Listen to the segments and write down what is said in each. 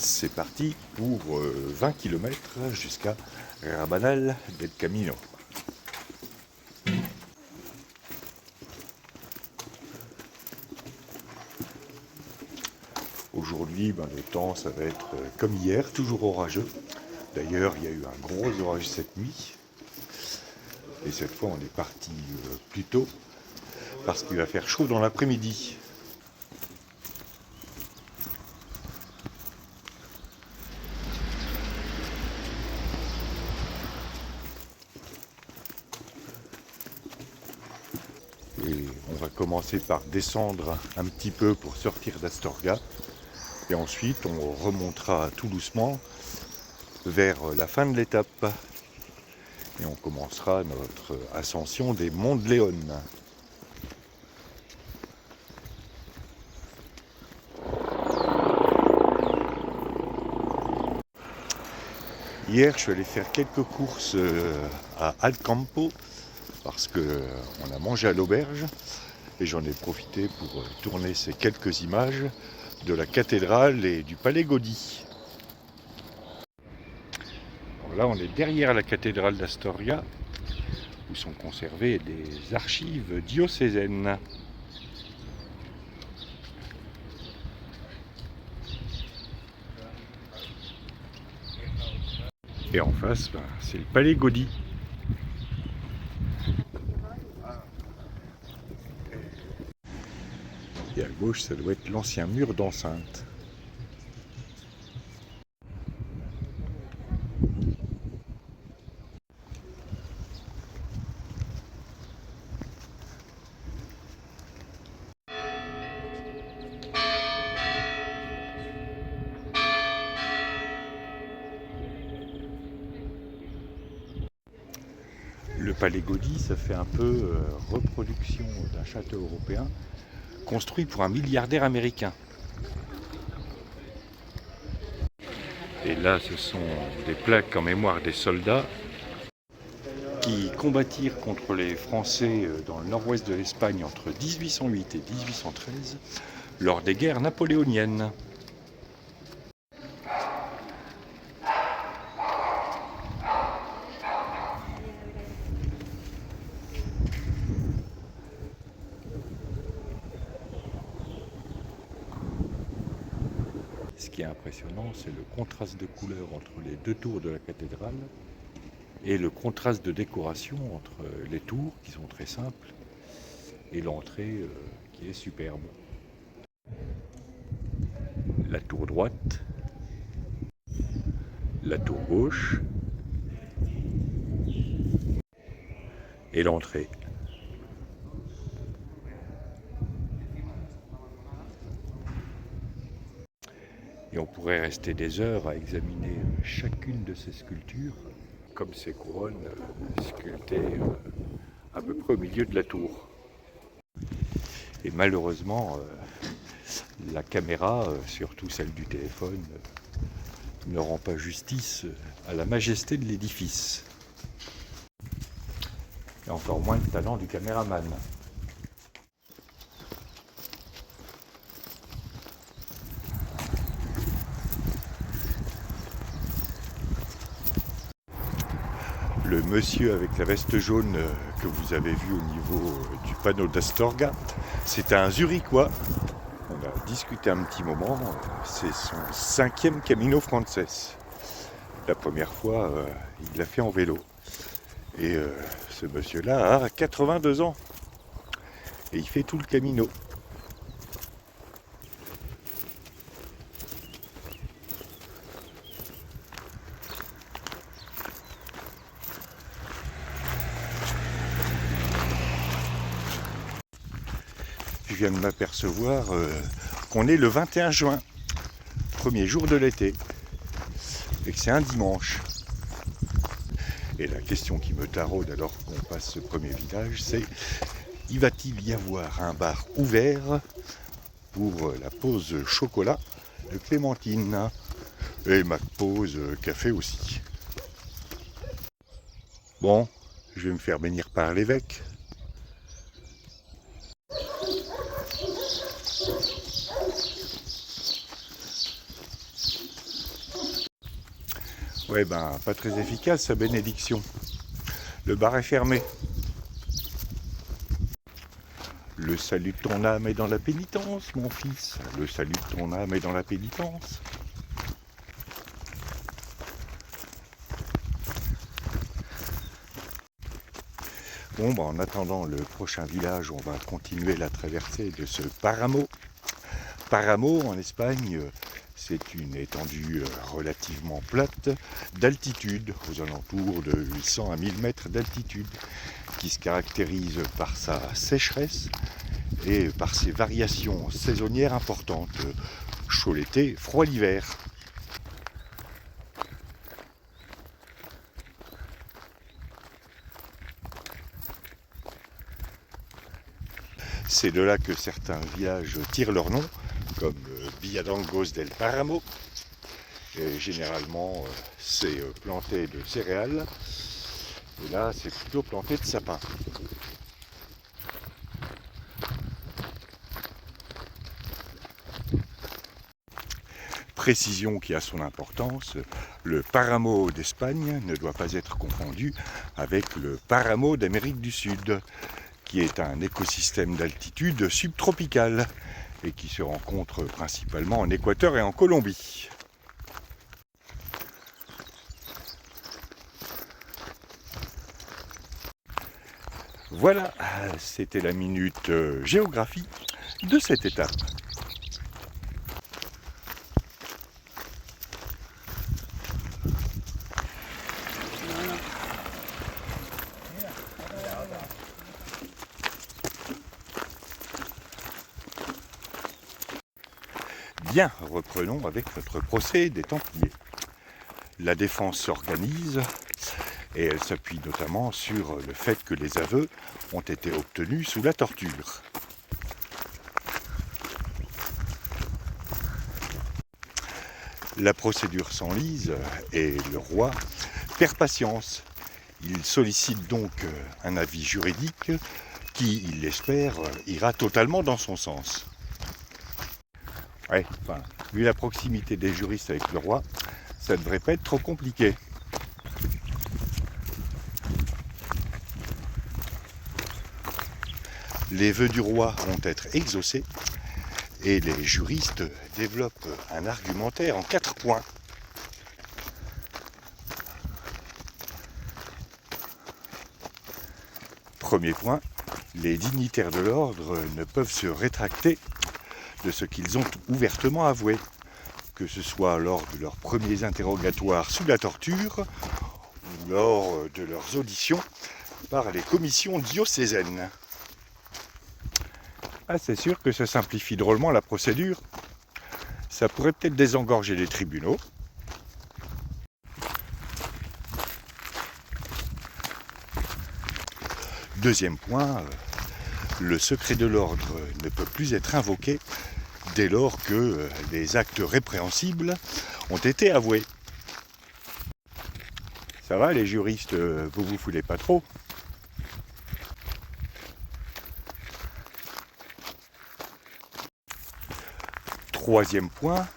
C'est parti pour 20 km jusqu'à Rabanal del Camino. Aujourd'hui, le temps, ça va être comme hier, toujours orageux. D'ailleurs, il y a eu un gros orage cette nuit. Et cette fois, on est parti plus tôt parce qu'il va faire chaud dans l'après-midi. Et on va commencer par descendre un petit peu pour sortir d'Astorga. Et ensuite, on remontera tout doucement vers la fin de l'étape. Et on commencera notre ascension des Monts de Léon. Hier, je suis allé faire quelques courses à Alcampo parce qu'on a mangé à l'auberge et j'en ai profité pour tourner ces quelques images de la cathédrale et du palais Gaudi. Alors là, on est derrière la cathédrale d'Astoria où sont conservées des archives diocésaines. Et en face, c'est le palais Gaudi. Et à gauche, ça doit être l'ancien mur d'enceinte. Le palais Gaudi, ça fait un peu reproduction d'un château européen construit pour un milliardaire américain. Et là, ce sont des plaques en mémoire des soldats qui combattirent contre les Français dans le nord-ouest de l'Espagne entre 1808 et 1813 lors des guerres napoléoniennes. Ce qui est impressionnant, c'est le contraste de couleurs entre les deux tours de la cathédrale et le contraste de décoration entre les tours, qui sont très simples, et l'entrée qui est superbe. La tour droite, la tour gauche et l'entrée. Et on pourrait rester des heures à examiner chacune de ces sculptures, comme ces couronnes sculptées à peu près au milieu de la tour. Et malheureusement, la caméra, surtout celle du téléphone, ne rend pas justice à la majesté de l'édifice. Et encore moins le talent du caméraman. Le monsieur avec la veste jaune que vous avez vu au niveau du panneau d'Astorga, c'est un Zurichois. On a discuté un petit moment, c'est son 5e Camino Frances. La première fois, il l'a fait en vélo. Et ce monsieur-là a 82 ans. Et il fait tout le Camino. Je viens de m'apercevoir qu'on est le 21 juin, premier jour de l'été, et que c'est un dimanche. Et la question qui me taraude alors qu'on passe ce premier village, c'est: y va-t-il y avoir un bar ouvert pour la pause chocolat de Clémentine et ma pause café aussi? Bon, je vais me faire bénir par l'évêque. Ouais, ben, pas très efficace sa bénédiction. Le bar est fermé. Le salut de ton âme est dans la pénitence, mon fils. Le salut de ton âme est dans la pénitence. Bon, ben, en attendant le prochain village, on va continuer la traversée de ce Paramo. Paramo, en Espagne, c'est une étendue relativement plate d'altitude, aux alentours de 800 à 1000 mètres d'altitude, qui se caractérise par sa sécheresse et par ses variations saisonnières importantes, chaud l'été, froid l'hiver. C'est de là que certains villages tirent leur nom, comme Villadangos del Paramo. Et généralement, c'est planté de céréales. Et là, c'est plutôt planté de sapins. Précision qui a son importance, le Paramo d'Espagne ne doit pas être confondu avec le Paramo d'Amérique du Sud, qui est un écosystème d'altitude subtropicale et qui se rencontre principalement en Équateur et en Colombie. Voilà, c'était la minute géographie de cette étape. Bien, reprenons avec notre procès des Templiers. La défense s'organise et elle s'appuie notamment sur le fait que les aveux ont été obtenus sous la torture. La procédure s'enlise et le roi perd patience. Il sollicite donc un avis juridique qui, il l'espère, ira totalement dans son sens. Ouais, enfin, vu la proximité des juristes avec le roi, ça ne devrait pas être trop compliqué. Les vœux du roi vont être exaucés et les juristes développent un argumentaire en 4 points. Premier point, les dignitaires de l'ordre ne peuvent se rétracter de ce qu'ils ont ouvertement avoué, que ce soit lors de leurs premiers interrogatoires sous la torture ou lors de leurs auditions par les commissions diocésaines. Ah, c'est sûr que ça simplifie drôlement la procédure. Ça pourrait peut-être désengorger les tribunaux. Deuxième point, le secret de l'ordre ne peut plus être invoqué dès lors que les actes répréhensibles ont été avoués. Ça va les juristes, vous foulez pas trop? Troisième point,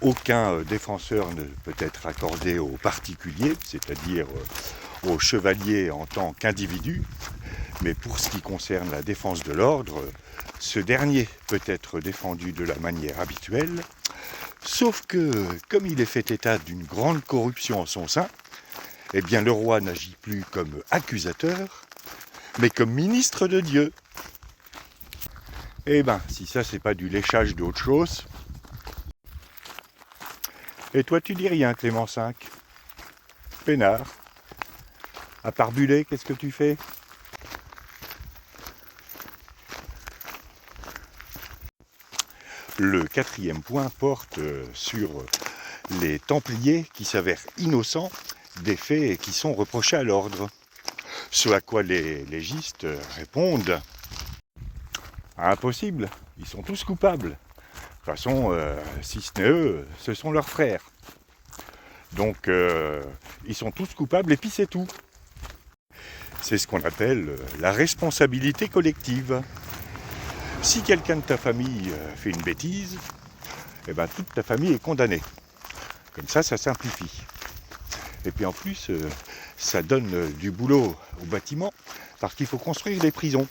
aucun défenseur ne peut être accordé aux particuliers, c'est-à-dire aux chevaliers en tant qu'individus, mais pour ce qui concerne la défense de l'ordre, ce dernier peut être défendu de la manière habituelle, sauf que, comme il est fait état d'une grande corruption en son sein, eh bien le roi n'agit plus comme accusateur, mais comme ministre de Dieu. Eh ben, si ça c'est pas du léchage d'autre chose. Et toi tu dis rien, Clément V. Peinard. À part buller, qu'est-ce que tu fais? Le quatrième point porte sur les Templiers qui s'avèrent innocents des faits qui sont reprochés à l'ordre. Ce à quoi les légistes répondent: impossible, ils sont tous coupables. De toute façon, si ce n'est eux, ce sont leurs frères. Donc, ils sont tous coupables et puis c'est tout. C'est ce qu'on appelle la responsabilité collective. Si quelqu'un de ta famille fait une bêtise, eh ben toute ta famille est condamnée. Comme ça simplifie. Et puis en plus, ça donne du boulot au bâtiment, parce qu'il faut construire des prisons.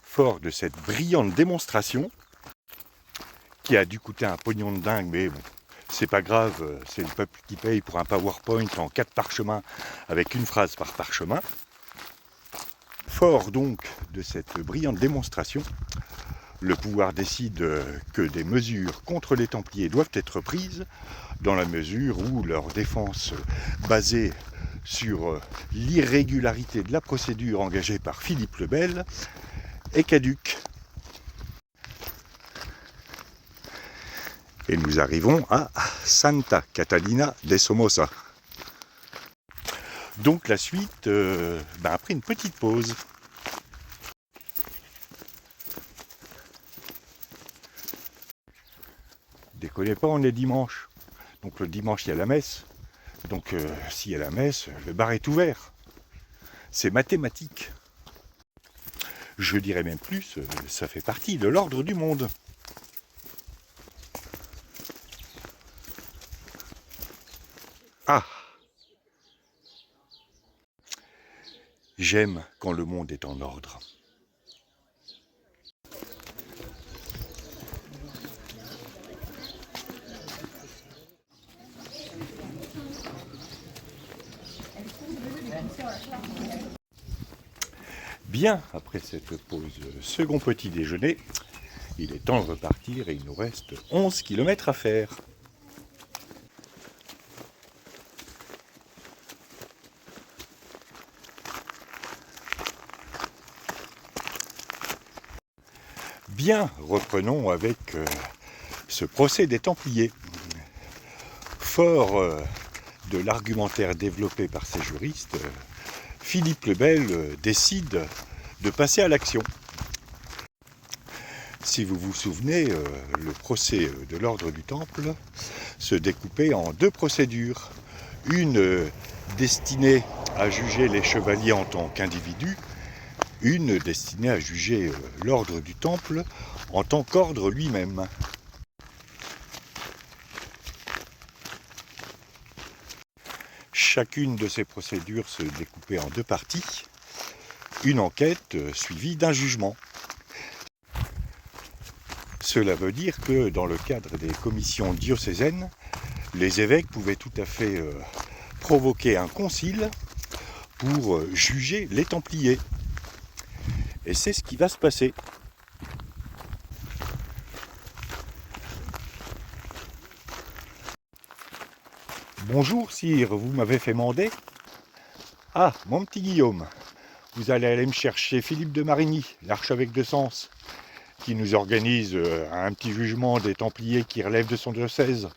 Fort de cette brillante démonstration, qui a dû coûter un pognon de dingue, mais bon, c'est pas grave, c'est le peuple qui paye pour un PowerPoint en 4 parchemins, avec une phrase par parchemin. Fort donc de cette brillante démonstration, le pouvoir décide que des mesures contre les Templiers doivent être prises, dans la mesure où leur défense basée sur l'irrégularité de la procédure engagée par Philippe le Bel est caduque. Et nous arrivons à Santa Catalina de Somoza. Donc la suite, après une petite pause. Déconnez pas, on est dimanche. Donc le dimanche, il y a la messe. Donc s'il y a la messe, le bar est ouvert. C'est mathématique. Je dirais même plus, ça fait partie de l'ordre du monde. Ah! J'aime quand le monde est en ordre. Bien, après cette pause second petit déjeuner, il est temps de repartir et il nous reste 11 km à faire. Bien, reprenons avec ce procès des Templiers. Fort de l'argumentaire développé par ces juristes, Philippe le Bel décide de passer à l'action. Si vous vous souvenez, le procès de l'ordre du Temple se découpait en 2 procédures. Une destinée à juger les chevaliers en tant qu'individus, une destinée à juger l'ordre du Temple en tant qu'ordre lui-même. Chacune de ces procédures se découpait en 2 parties, une enquête suivie d'un jugement. Cela veut dire que dans le cadre des commissions diocésaines, les évêques pouvaient tout à fait provoquer un concile pour juger les Templiers. Et c'est ce qui va se passer. Bonjour sire, vous m'avez fait mander. Ah, mon petit Guillaume, vous allez aller me chercher Philippe de Marigny, l'archevêque de Sens, qui nous organise un petit jugement des Templiers qui relève de son diocèse.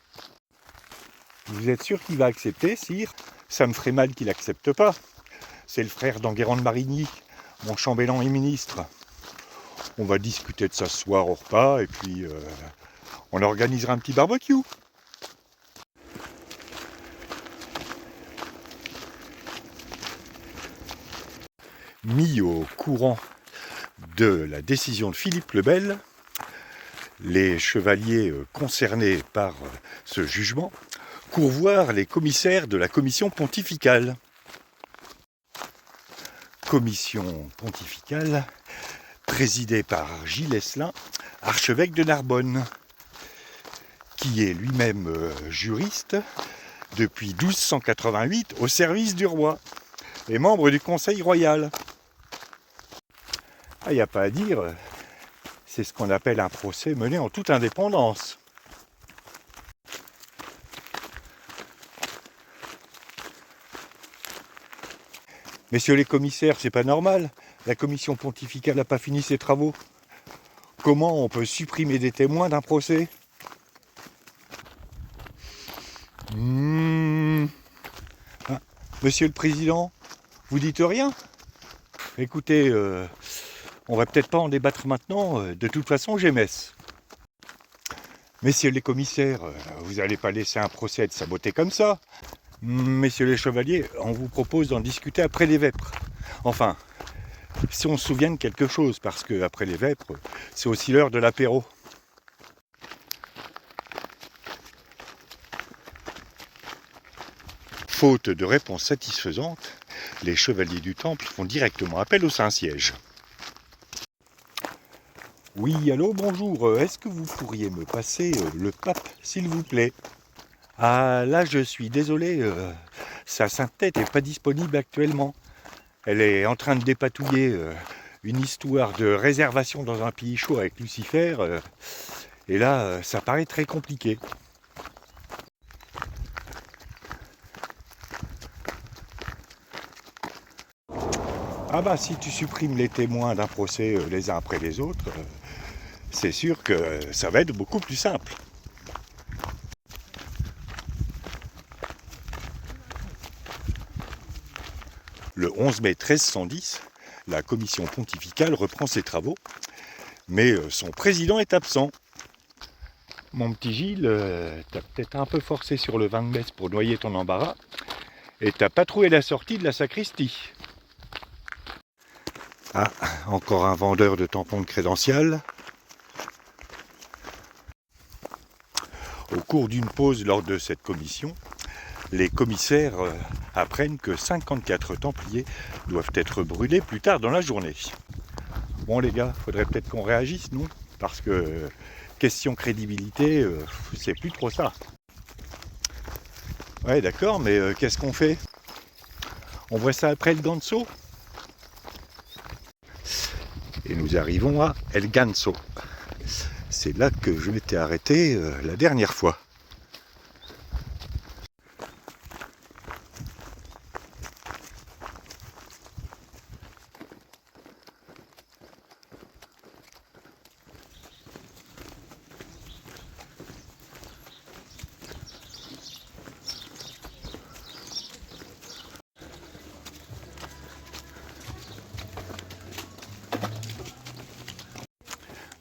Vous êtes sûr qu'il va accepter, sire? Ça me ferait mal qu'il n'accepte pas. C'est le frère d'Enguerrand de Marigny, mon chambellan et ministre. On va discuter de ça ce soir au repas et puis on organisera un petit barbecue. Mis au courant de la décision de Philippe le Bel, les chevaliers concernés par ce jugement courent voir les commissaires de la commission pontificale. Commission pontificale présidée par Gilles Esselin, archevêque de Narbonne, qui est lui-même juriste depuis 1288 au service du roi et membre du Conseil royal. Ah, il n'y a pas à dire, c'est ce qu'on appelle un procès mené en toute indépendance. Messieurs les commissaires, c'est pas normal, la commission pontificale n'a pas fini ses travaux. Comment on peut supprimer des témoins d'un procès? Ah, Monsieur le Président, vous dites rien? Écoutez, on va peut-être pas en débattre maintenant, de toute façon j'ai messe. Messieurs les commissaires, vous n'allez pas laisser un procès être saboté comme ça. Messieurs les chevaliers, on vous propose d'en discuter après les vêpres. Enfin, si on se souvient de quelque chose, parce que après les vêpres, c'est aussi l'heure de l'apéro. Faute de réponse satisfaisante, les chevaliers du Temple font directement appel au Saint-Siège. Oui, allô, bonjour, est-ce que vous pourriez me passer le pape, s'il vous plaît? Ah, là, je suis désolé, sa sainteté n'est pas disponible actuellement. Elle est en train de dépatouiller une histoire de réservation dans un pays chaud avec Lucifer, et là, ça paraît très compliqué. Ah bah, si tu supprimes les témoins d'un procès les uns après les autres, c'est sûr que ça va être beaucoup plus simple. Le 11 mai 1310, la commission pontificale reprend ses travaux, mais son président est absent. Mon petit Gilles, t'as peut-être un peu forcé sur le vin de messe pour noyer ton embarras, et t'as pas trouvé la sortie de la sacristie. Ah, encore un vendeur de tampons de crédential. Au cours d'une pause lors de cette commission, les commissaires apprennent que 54 templiers doivent être brûlés plus tard dans la journée. Bon les gars, faudrait peut-être qu'on réagisse, non? Parce que question crédibilité, c'est plus trop ça. Ouais d'accord, mais qu'est-ce qu'on fait? On voit ça après le Ganso? Et nous arrivons à El Ganso. C'est là que je m'étais arrêté la dernière fois.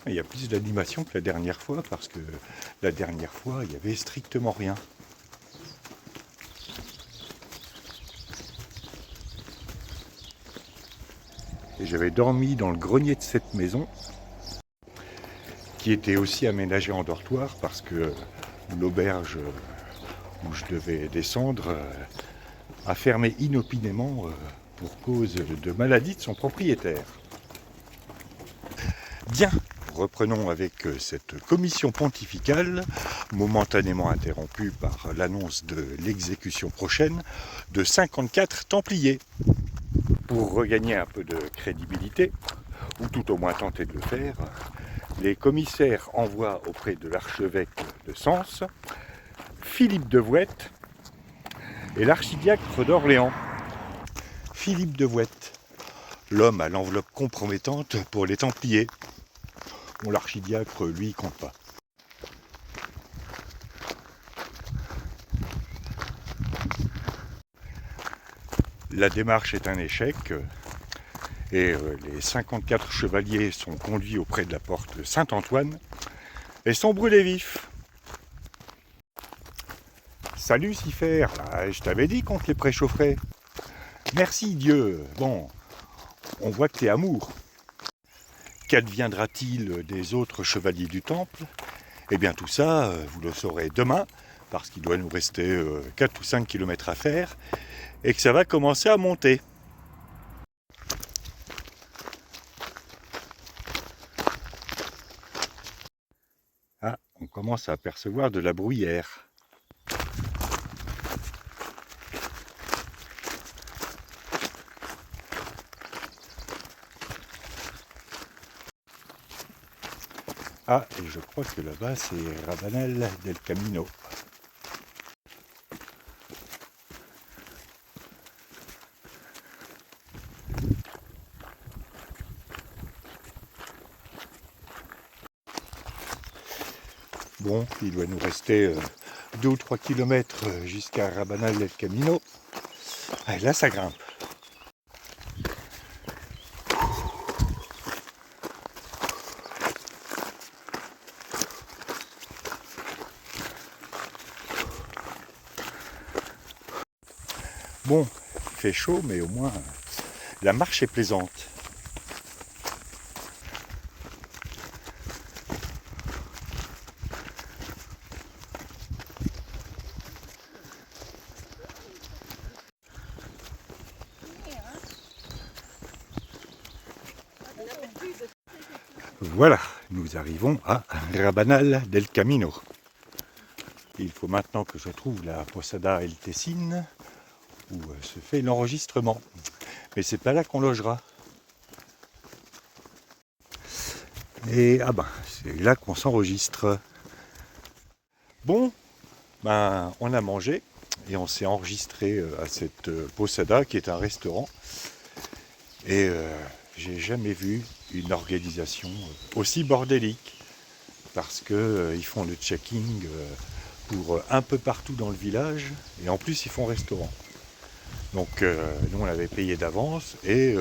Il y a plus d'animation que la dernière fois parce que la dernière fois il y avait strictement rien. Et j'avais dormi dans le grenier de cette maison qui était aussi aménagée en dortoir parce que l'auberge où je devais descendre a fermé inopinément pour cause de maladie de son propriétaire. Bien, reprenons avec cette commission pontificale, momentanément interrompue par l'annonce de l'exécution prochaine de 54 templiers. Pour regagner un peu de crédibilité, ou tout au moins tenter de le faire, les commissaires envoient auprès de l'archevêque de Sens, Philippe de Vouette et l'archidiacre d'Orléans. Philippe de Vouette, l'homme à l'enveloppe compromettante pour les Templiers. Bon, l'archidiacre, lui, compte pas. La démarche est un échec et les 54 chevaliers sont conduits auprès de la porte Saint-Antoine et sont brûlés vifs. Salut Lucifer, je t'avais dit qu'on te les préchaufferait. Merci Dieu. Bon, on voit que t'es amour. Qu'adviendra-t-il des autres chevaliers du Temple? Eh bien tout ça, vous le saurez demain, parce qu'il doit nous rester 4 ou 5 km à faire, et que ça va commencer à monter. Ah, on commence à apercevoir de la bruyère. Ah, et je crois que là-bas, c'est Rabanal del Camino. Bon, il doit nous rester 2 ou 3 km jusqu'à Rabanal del Camino. Ah, et là, ça grimpe. Bon, il fait chaud, mais au moins, la marche est plaisante. Voilà, nous arrivons à Rabanal del Camino. Il faut maintenant que je trouve la Posada El Tessin où se fait l'enregistrement. Mais c'est pas là qu'on logera. Et ah ben, c'est là qu'on s'enregistre. Bon, ben on a mangé et on s'est enregistré à cette Posada qui est un restaurant. Et j'ai jamais vu une organisation aussi bordélique parce que ils font le checking pour un peu partout dans le village et en plus ils font restaurant. Donc nous on avait payé d'avance et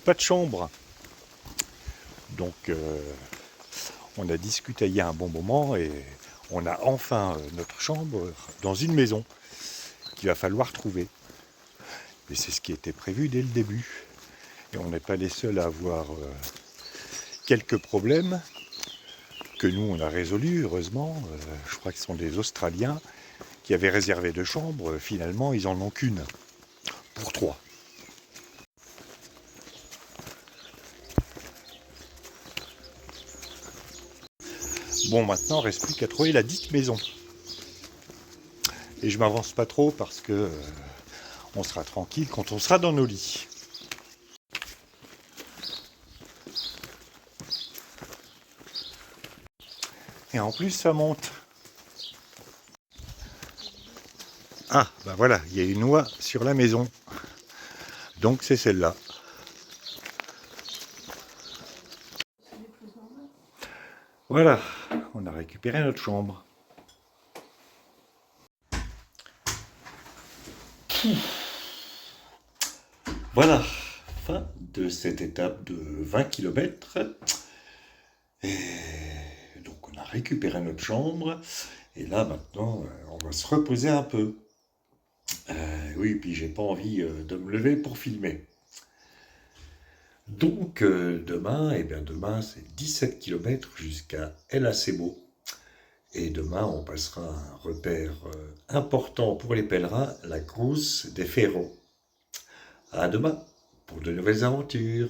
pas de chambre. Donc on a discuté il y a un bon moment et on a enfin notre chambre dans une maison qu'il va falloir trouver. Et c'est ce qui était prévu dès le début. Et on n'est pas les seuls à avoir quelques problèmes que nous on a résolus, heureusement. Je crois que ce sont des Australiens qui avaient réservé 2 chambres. Finalement, ils en ont qu'une pour 3. Bon, maintenant, il ne reste plus qu'à trouver la dite maison. Et je m'avance pas trop parce que on sera tranquille quand on sera dans nos lits. Et en plus, ça monte. Ah, ben voilà, il y a une oie sur la maison. Donc c'est celle-là. Voilà, on a récupéré notre chambre. Voilà, fin de cette étape de 20 km. Et donc on a récupéré notre chambre. Et là maintenant, on va se reposer un peu. Oui, puis j'ai pas envie de me lever pour filmer. Donc demain, demain c'est 17 km jusqu'à El Acebo. Et demain, on passera un repère important pour les pèlerins, la Cruz de Ferro. À demain pour de nouvelles aventures.